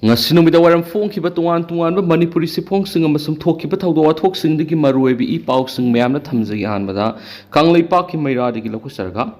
ngasi numida waram phongkhiba tungan manipuri siphongsing amasum thokhiba thawdo wathokсing digi maruibi I pausing mayamna thamjagi hanbada kanglaipak ki mairadigi lokku sarga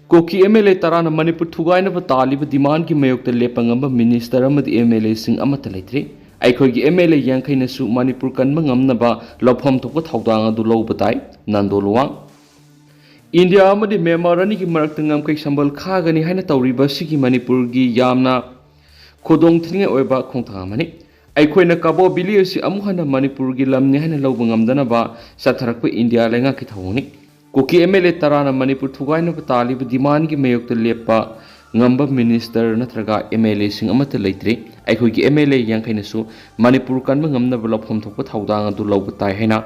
Kuki MLA tarana manipur thugaina ba taliba demand ki mayokta lepangamba minister amadi MLA sing amata leitri aikhogi MLA yangkhaina su manipur kanma ngamnaba lophom thokpa thawdang adu lowbatai nandoluwang India amadi Myanmar ani ki marakta ngamkai sambal khagani haina tawriba sigi manipur gi yamna Kodong thinga oiba khongthamani aikhoina kabo bili asi amuhana manipur gi lamni hana lawba ngamdana ba satharakpa India lenga ki thawni Kuki MLA tarana manipur thugaina ba taliba demand gi mayokta lepa ngamba minister natraga MLA sing amata leitri aikhoi gi MLA yangkhaina su manipur kanba ngamna ba lofom thokpa thawdang adu lawba tai haina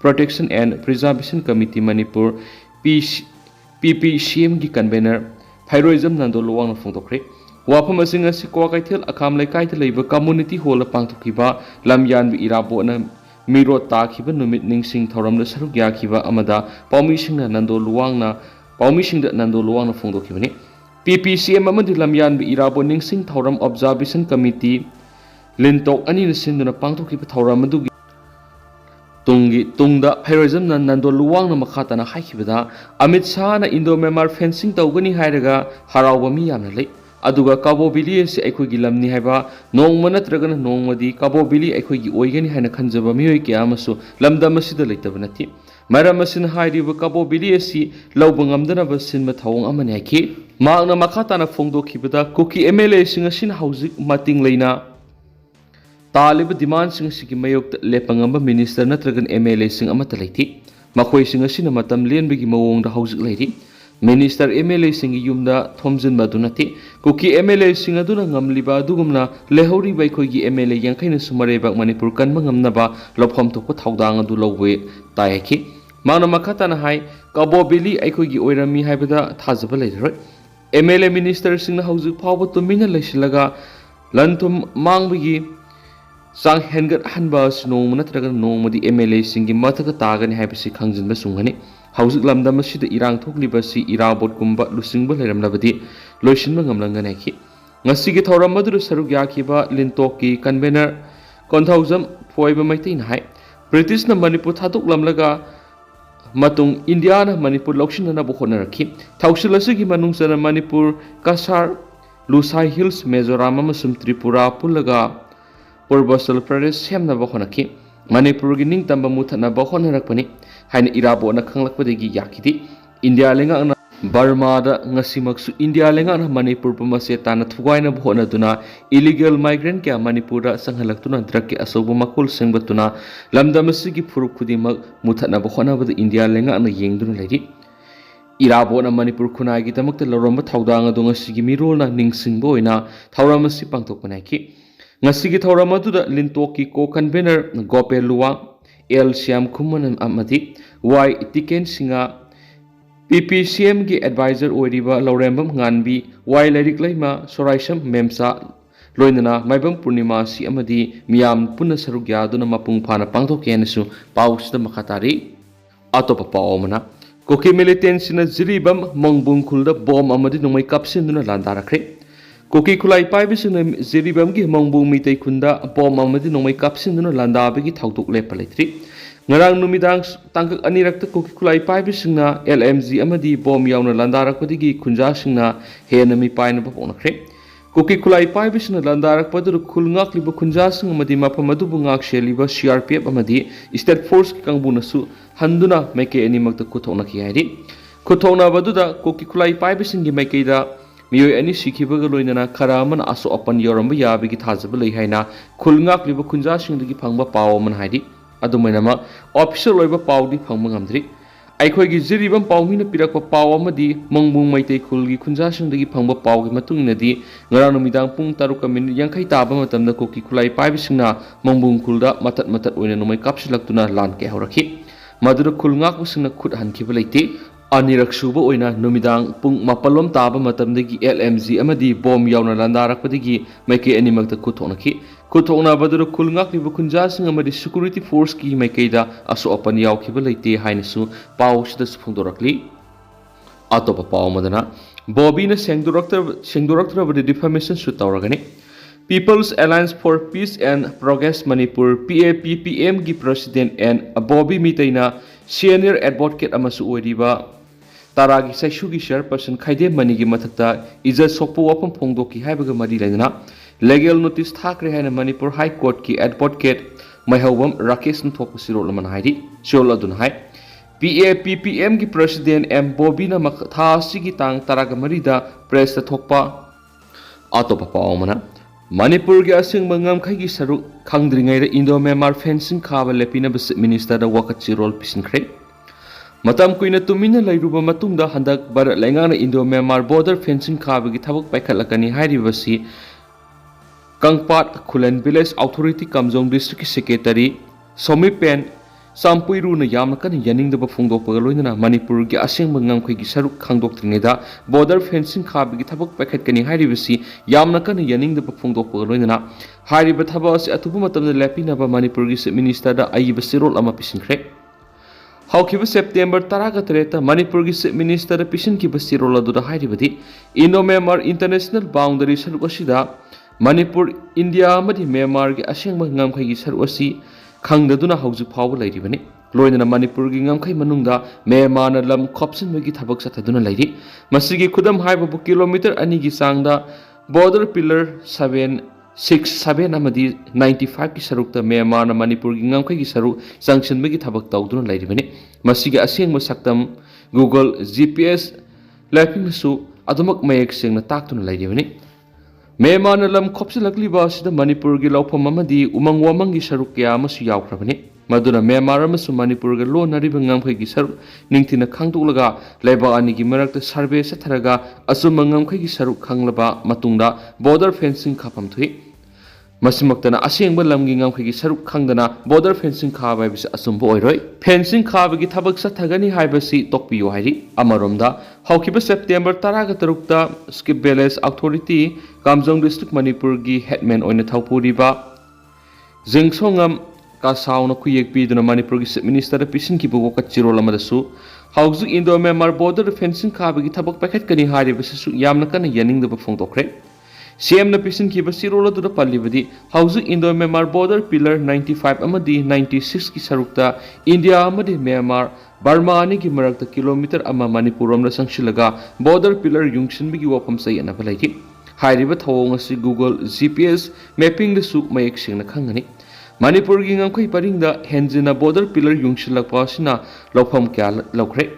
Protection and Preservation Committee Manipur PPCM gi convener Thairoism nando luwang phongtokre Wafam asing asi kwa kaithil akham laikai te leiba community hall pangthokiba lamyan bi irabo na miro ta khiba numit ningsing thoram na saruk ya khiba amada paumi singna nando luwangna phongdokhibani PPCM amadi lamyan bi irabo ningsing thoram observation committee lintok ani na sinduna pangthokiba thoram adu tungda heroism na nando luwangna makhata na haikibada Amit Shah na Indo Myanmar fencing tawgani hairaga harawba mi yamna lei aduga Cabo Vili se aikhogi lamni haiba nongma natragana nongmadi Cabo Vili aikhogi oigani haina khanjaba miyoi kya amasu lamdam asida leitaba nati maram asin hairiba Cabo Vili si lawba ngamdana ba sinma thawong amani haiki maakna makhata na phongdokhibada Kuki MLA singa sin hauzik mating leina taliba demand singa sigi mayokta lepangamba minister natragan MLA sing amata leiti makhoi singa sina matam lenbigi mawongda hauzik leiri Minister MLA singi yumda thomjin badunati Kuki MLA singa duna ngamliba dugumna lehori bai khoigi MLA yangkhaina sumare bak manipur kanma ngamna ba lophom thokko thawdang adu lowwe taiki mana makhata na hai Cabo Vili aikhoigi oirami haibada thajaba leiroi MLA minister singna haujuk phawba tumina leisilaga lanthum mangbigi sang hengat hanba snong natraga nongmadi MLA singi mathaka tagani haibasi khangjinba sungani Hausik lamdam asida irang thokliba si irabot kumba lusingba leiramlabadi loisinba ngamlangana ki ngasigi thoram madu saruk yakhiba lintoki convener konthaujam phoiba maitai na hai British na Manipur thaduk lamlaga matung India na Manipur lokshina na bokhona rakhi thausilasigi manungsana Manipur Kasar Lusai Hills Mizoram amasum Tripura pulaga Purvasal Pradesh semna bokhona ki Manipur gi ningtamba muthana bokhona rakpani haina irabo na khanglakpadagi yakidi India lenga na Burma da ngasimaksu India lenga na Manipur pamase tana thugaina bhona duna illegal migrant kya Manipur da sanghalak tuna drug ki asobu makul sengbatuna lamdamasi gi phuruk khudimak muthana bhona bad India lenga na yengduna leiri irabo na Manipur khunai gi tamakta loromba thawdanga dunga sigi mirol na ningsingbo oina thawramasi pangtokpanai ki ngasigi thawramadu da lintoki ko convener Gopel Luwa El Siam Kuman amadi Y Tiken Singa PPCM gi advisor oiriba Laurembam Nganbi Y Lerik Laima Soraisam Memsa loinana Maibam Purnima si amadi miyam punna sarugya duna mapung phana pangthokenasu pausda makhatari atopa paomana Kuki militant sina ziribam mongbung khulda bom amadi nomai kapsin duna landarakre Kuki khulai paiba sina ziribam gi mongbung mitei khunda bom amadi nomai kapsin duna landabagi thawduk lepa leitri ngarang numidang tangkak anirakta Kuki khulai paiba sina LMG amadi bom yauna landarakpadigi khunja sina hena mi paina baponakre Kuki khulai paiba sina landarakpadu khulngakliba khunja sing amadi maphamadu bungak sheliba CRPF amadi State Force ki kangbunasu handuna maike animakta kuthona ki hairi kuthona baduda Kuki khulai paiba singi maike da miyoi ani sikhibaga loinana khara man Asok apan yoramba yabigi thajaba lei haina khulngakliba khunja singdagi phangba paw man hairi adumainama official loiba pawdi phangma ngamdri aikhoigi jiribam pawmina pirakpa paw amadi mongbung maitei khulgi khunja singdagi phangba pawgi matunginadi ngarang numidang pung 3:50 taba matamda Kuki khulai paiba singna mongbung khulda matat oina nomai kapsilaktuna lan ke horakhi madura khulngak usingna khut hankiba leite anirak suba oina numidang pung mapalom taba matamdagi LMG amadi bom yauna landarakpadagi maike animakta kuthonaki kuthona badura khulngak liba khunja sing amadi security force ki maikeida Asok apan yaukhiba leite hainasu paw sida phungdorakli atopa paw madana Bobby na sengdoraktra defamation su tawragani People's Alliance for Peace and Progress Manipur PAPPM gi President and Bobby Mitaina Senior Advocate amasu oiriba Taragi Saishugi Chairperson Khaide Mani gi mathakta Ijat Sokpo wapam phongdoki haibaga mari laina legal notice thakre haina Manipur High Court ki advocate Maihawam Rakesh Nthok Sirol man haidi Shol adun hai PAPPM gi President M Bobby na makha sigi tang taraga marida press ta thokpa atopa paumana Manipur gi asing mangam khai gi saru khangdringai ra Indo Myanmar fencing khaba lepina bus minister da wakatchi role pisinkhre matam kuina tumina lairuba matungda handak bar lengana Indo Myanmar border fencing khaba gi thabak paikhalakani hairibasi Kangpat Khulen Village Authority Kamjong District Secretary Somi Pen Sampuiru na yamna kan yaning da phongdok pagaloina Manipur gi asing mangam khai gi saruk khangdok tringeda border fencing khab gi thabak pakhat kani hairibasi yamna kan yaning da phongdok pagaloina hairiba thaba ase atubu matam da lapina ba Manipur gi minister da aiba sirol ama pisinkhre haukiba September 13 ta Manipur gi minister da pisin ki basirol adu da hairibadi Indo Myanmar international boundary saruk asida Manipur India amadi Myanmar gi asing mangam khai gi saruk asi khangdaduna hauju phawba lairibani loinana Manipur gi ngamkhai manungda Myanmar na lam khopsin magi thabak sathaduna lairi masigi khudam haibabu kilometer ani gi sangda border pillar 767 amadi 95 ki sarukta Myanmar na Manipur gi ngamkhai gi saru sanction magi thabak tawduna lairibani masigi asengma saktam Google GPS laping su adumak mayek sengna taktuna lairibani Myanmar na lam khopsilakliba asida Manipur gi lawpham amadi umang wamang gi saruk kya amasu yawkhrabani maduna Myanmar amasu Manipur ga lo nariba ngamkhai gi saruk ningtina khangdulaga laiba ani gi marakta survey satharaga asum ngamkhai gi saruk khanglaba matungda border fencing khapam thui masimaktana asengba lamgi ngamkhai gi saruk khangdana border fencing khaba bis asumbo oiroi fencing khaba gi thabak sathagani haibasi tokpiyo hairi amaromda haukiba September 13 ta Skip Village Authority Kamjong District Manipur gi headman oina thaupuriba Jingsongam ka sauna khuyek piduna Manipur gi minister pisin ki bugo ka chirol amadasu hauju Indo Myanmar border fencing khaba gi thabak pakhat kani hairibasi su yamna kana yaning da phongtokre CM na pisin ki basirol adu da pallibadi hauju Indo Myanmar border pillar 95 amadi 96 ki sarukta India amadi Myanmar Burma ani ki marakta kilometer ama Manipurom na sangsilaga border pillar yungsin bigi wapam sayana balai hairiba thawong asi Google GPS mapping da su mayek singna khangani Manipur gi ngamkhai paringda henjina border pillar yungsilakpa sina lawpham kya lawkhre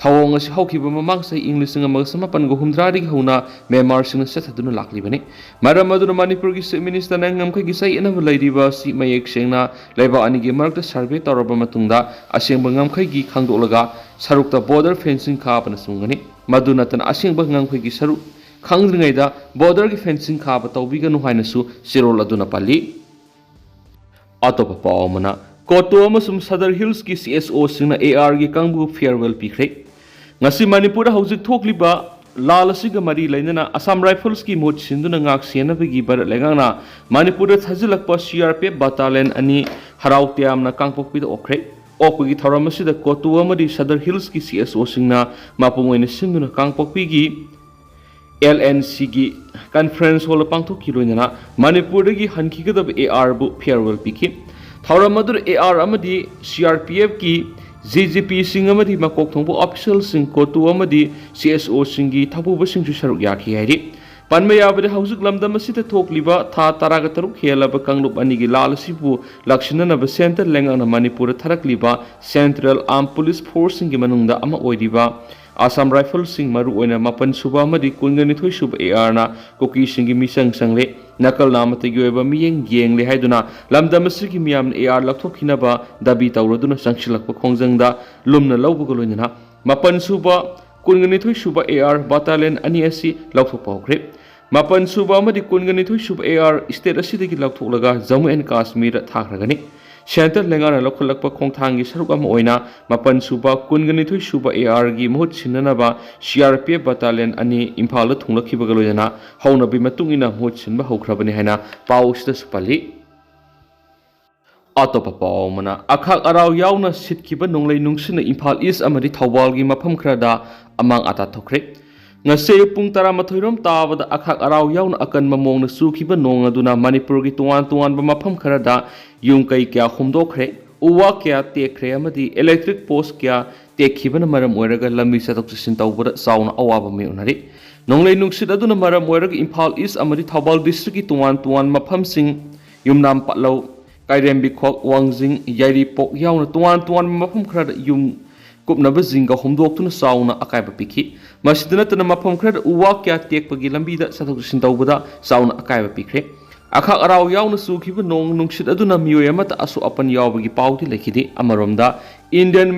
thawong asi haukiba mamang sai English nga magsamapan go humdrari hauna Myanmar singna sathaduna laklibani maram aduna Manipur gi minister na ngamkhai gi sai ena lairiba si mayek singna laiba ani gi marakta survey taraba matungda asengba ngamkhai gi khangdolaga sarukta border fencing khapana sungani maduna tan asengba ngamkhai gi saruk khangdringaida border gi fencing khaba tawbiganu hainasu sirol aduna palli atopa pawmana koto amasum Sadar Hills ki CSO singna AR gi kangbu farewell pikre ngasi Manipur hauzik thokliba lal asiga mari lainana Assam Rifles ki mot sinduna ngak senabagi bar lengana Manipur thajilakpa CRPF battalion ani harautiamna kangpokpi da okre okpagi thoramasida koto amadi Sadar Hills ki CSO singna mapungoina sinduna kangpokpi gi LNC gi conference hall pangthok kiloina Manipur gi hankigadab AR bu farewell piki thoramadur AR amadi CRPF ki GGP sing amadi makok thongbu official sing kotu amadi CSO singi thapu basing su saruk yakhi hairi panmaya bade hausuk lamdam asita thokliba tha taraga taruk helaba kanglup ani gi lal sibu lakshinana ba center lengana Manipur tharakliba Central Armed Police Force singi manungda ama oidiba Assam Rifles sing maru oina mapan suba amadi kungani thoi suba AR na Kuki singi misang sangle nakal namata yoeba miyeng yeng le haiduna lamdam asigi miyam AR lakthokina ba dabi tawroduna sangsilakpa khongjangda lumna lawbugoloina mapan suba kungani thoi suba AR battalion ani asi lakthokpawkre mapan suba amadi kungani thoi suba AR state asidagi laktholaga Jammu and Kashmir thakragani Center lengana lokholakpa khongthangi sarukam oina mapan suba kungani thoi suba AR gi mohut sinanaba CRPF battalion ani Imphal thunglakhiba galoina hauna bi matungina mohut sinba hokrabani haina pausda supali atopa pawmana akhak arau yauna sitkiba nonglei nungsina Imphal East amadi Thawbal gi mafam khrada amang ata thokre ngase pung 12 tabada akhak arau yauna akanba mongna sukhiba nong aduna manipurgi tuan tuanba mafam kharada yung kai kya humdokhre uwa kya tekre amadi electric post kya tekhibana maram oiraga lambi satok sin tawbada sauna awaba me unari nonglei nungsit aduna maram oiraga Imphal East amadi Thobal district ki tuan mafam sing yumnam patlo kairembi khok wangjing yari pok yauna tuan mafam kharada yum kupnaba zinga humdoktuna sauna akaiba pikhi masidana tana mafam kharada uwa kya tekpagi lambida satok sin tawbada sauna akaiba pikre akha arau yauna sukhiba nong nungsit aduna miyoy amata asu apan yawbagi pauti lekhide amaromda Indian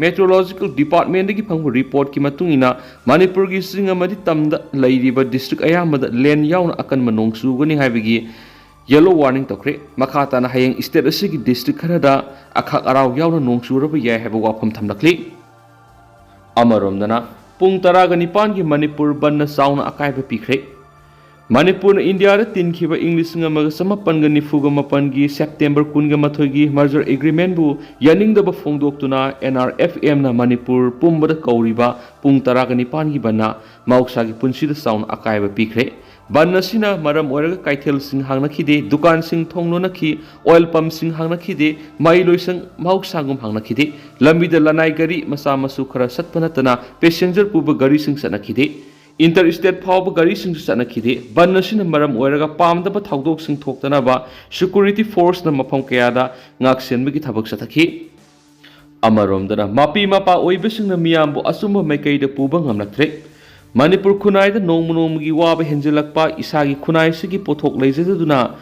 Meteorological Department ki phangbu report ki matungina Manipur gi sing amadi tamda leiriba district ayamada len yauna akan manong sugani haibagi yellow warning tokre makhata na hayeng state asigi district kharada akha arau yauna nong suraba yai haiba wafam thamlakli amaromdana pung 19 gi Manipur banna sauna akaiba pikre Manipur India da tinkhiba English ngamaga samapan ga nifuga mapan gi September 18 gi merger agreement bu yaning da ba phongdoktuna NRFM na Manipur pumbada kauriba pung 19 gi bana mauksa gi punsi da sound akaiba pikre banna sina maram oraga kaithel sing hangna khide dukan sing thongno na khi oil pump sing hangna khide mai loisang mauksa gum hangna khide lambi da lanai gari masa masu khara satpana tana passenger puba gari sing sana khide interstate phawba gari sing sana khide banna sina maram oiraga pamdaba thaudok sing thoktana ba security force na mafam kayada ngaksen bagi thabak sathaki amaromdana mapi mapa oibasing na miyambo asumba maikai da puba ngamlaktre Manipur khunai da nongmunomgi waba henjelakpa isagi khunai sigi pothok leijaduna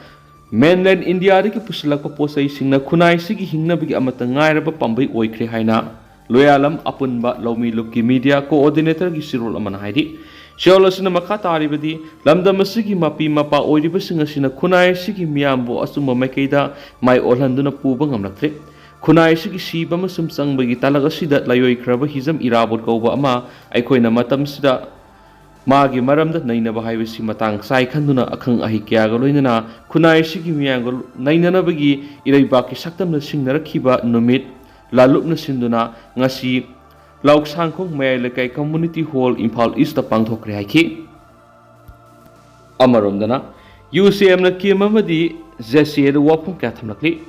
mainland India ki pusilakpa posai singna khunai sigi hingnabagi amata ngairaba pambai oikhre haina loyalam apunba lomi lukki media coordinator gi sirol amana haidi Shawlasina makha taribadi lamdam asigi mapi mapa oiribasing asina khunai sigi miyambo asumba maikaida mai olhanduna puba ngamlaktre khunai sigi siba masum sangbagi talaga sida layoi khraba hizam irabot kauba ama aikoina matam sida magi maramda nainaba haibasi matang sai khanduna akhang ahi kya ga loinana khunai sigi miyang nainana bagi ireibaki saktamna singnarakhiba numit lalupna sinduna ngasi lauksangkhong mayalekai community hall Imphal East ta pangthokre haiki amaromdana UCM na kimamadi ZCA da wapum kya thamlakli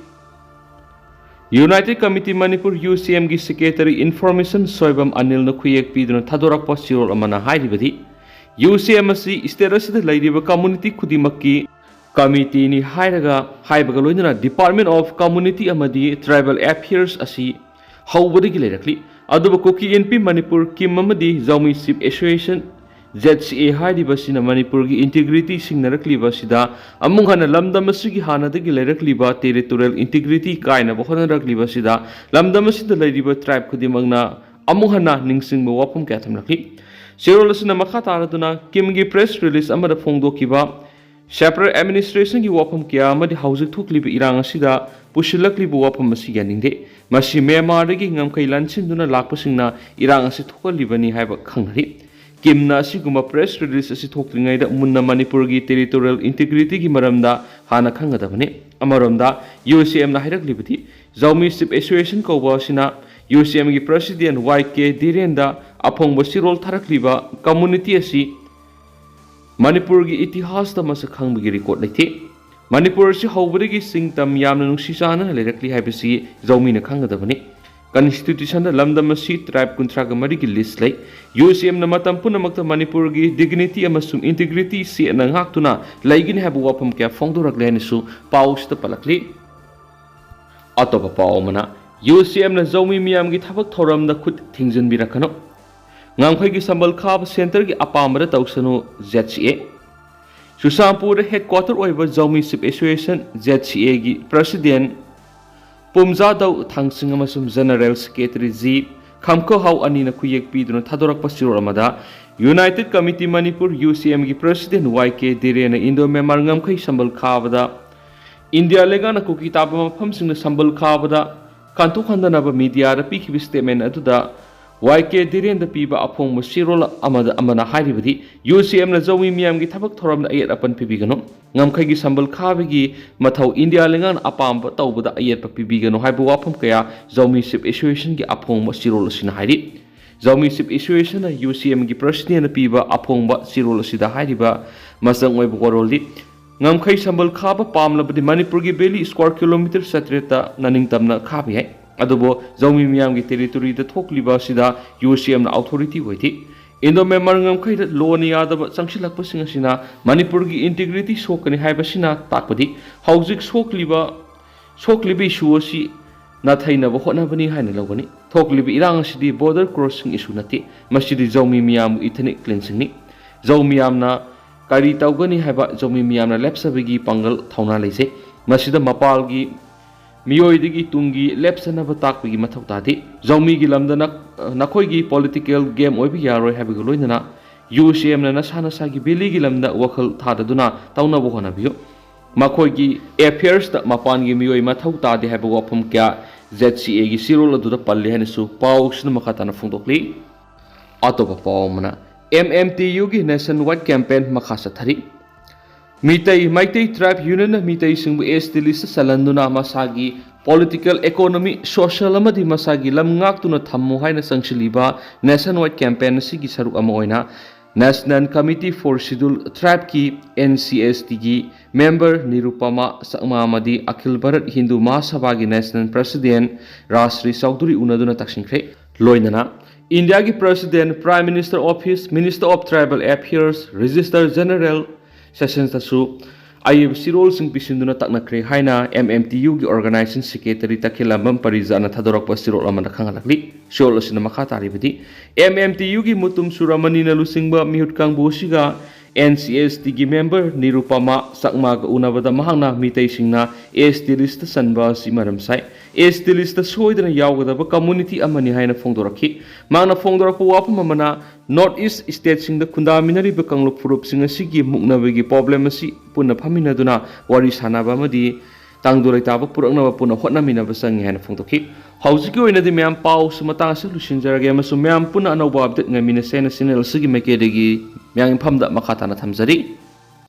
United Committee Manipur UCM gi Secretary Information Soibam Anil na khuyek piduna thadorakpa sirol amana hairibadi UCM asi state asida leiriba community khudimakki committee ni haibaga loinana Department of Community amadi Tribal Affairs asi hawbadagi leirakli aduba Kuki NP Manipur Kim amadi Zaumi Sip Association ZCA hairibasina Manipur gi integrity singnarakliba sida amunghana lamdam asigi hanadagi leirakliba territorial integrity kaina bohanarakliba sida lamdam asida leiriba tribe khudimagna amunghana ningsingba wapum kya thamlakli Sirolsina makha taraduna Kimgi press release amada phongdokiba separate administration gi wapam kya amadi hauzik thukliba irang asida pusilakliba wapam asi yaningde masi Myanmar gi ngamkai lansinduna lakpasingna irang asi thukalibani haiba khanghari Kimna asiguma press release asi thoklingaida munna Manipur gi territorial integrity gi maramda hana khangadabane amaromda UCM na hairaklibi Zaumi Sip Association kauba sina UCM gi president YK Direnda apongba sirol tharakliba community asi Manipur gi itihas ta masa khangbagi record leite Manipur si hawbadagi singtam yamna nungsi sana leirakli haibasi Zaumi na khangadabane Constitution da lamdam asi tribe kuntraga marigi list lay UCM na matam punamakta Manipur gi dignity amasum integrity si nang haktuna laigin habu wapam kya phongdorakleni su paus ta palakli atopa paumana UCM na Zaumi miyam gi thabak thoram da khut thingjan birakhano ngangkhai gi sambal khab center gi apamra tawsanu ZCA Susampur headquarter oiba Zaumi Sip Association ZCA gi president Pumjadaw Thangsing amasum General Secretary G Khamko Hau ani na khuyek piduna thadorakpa sirol amada United Committee Manipur UCM gi president YK Direna Indo Myanmar ngamkhai sambal khabada India lega na Kuki taba mafam singna sambal khabada kantu khandanaba media ra pikhibi statement aduda YK Direnda piba apong musirol amana hairibadi UCM na Zaumi miyam gi thabak thoram na ayat apan pibigano ngamkhai gi sambal khabigi mathau India lengan apamba tawbada ayat pa pibigano haibu wapam kaya Zaumi Sip Association gi apong musirol sina hairi Zomi Chief Association UCM gi President piba aphongba sirol asida hairiba masang oi boroli ngamkhai sambal khaba pamlabadi Manipur gi Beli square kilometer satreta naning tamna khabi hai adubo zomi miyam gi territory da thokliba sida UCM na authority hoiti Indo member ngamkhai da loni yadaba changsilakpa singa sina Manipur gi integrity sokani haiba sina takpadi haujik soklibi issue na thainaba hotnabani haina logani thoklibi irang asidi border crossing issue nati masidi zomi miyam ethnic cleansing ni zomi miyam na kari tawgani haiba zomi miyam na lepsabigi pangal thauna leise masida mapal gi miyoidigi tungi lepsanaba takpigi mathau tadi zomi gi lamdana nakhoi gi political game oibi yaroi habigu loinana UCM na nasana sagi beli gi lamda wakhal thadaduna taunaba honabiyo Makoigi affairs da mapan gi miyoi mathau tadi haiba wafam kya ZCA gi sirol adu da palle hanisu pausna makhatana phungdokli atoba pawmana MMTU gi nationwide campaign makhasa thari Maitai Tribe Union Mitai singbu ST list salanduna masagi political economy social amadi masagi lam ngaktuna thammu haina sangshiliba nationwide campaign sigi saruk ama oina National Committee for Scheduled Tribe ki NCST ki member Nirupama Sakmamadi Akhil Bharat Hindu Mahasabha ki National President Rashri Chaudhuri unaduna takshinkre loinana India ki President Prime Minister Office Minister of Tribal Affairs Registrar General Sessions tasu ayib sirol sing pisinduna taknakre haina MMTU ki Organizing Secretary Takhilambam Parijana Thadorakpa sirol amana khangalakli shol asina makha taribidi MMTU ki mutum suramani na lusingba mihutkang busiga NCST ki member Nirupama Sakma ga unabada mahangna mitay singna ST list sanba si maramsai ST list soidana yawgadaba community amani haina phongdorakhi mangna phongdorakpa wapam amana North East State singda kundaminari ba kangluk furup singa sigi muknabagi problem asi punna phaminaduna wari sanaba amadi tangdurai taba puraknaba punna hotnaminaba sangi haina phongdokhi Haujiki oinadi mayam pau sumatang sa lusinjarage amasung mayam punna anawba update ngamina sena sinel sigi makedagi mayang infamda makhatana thamjari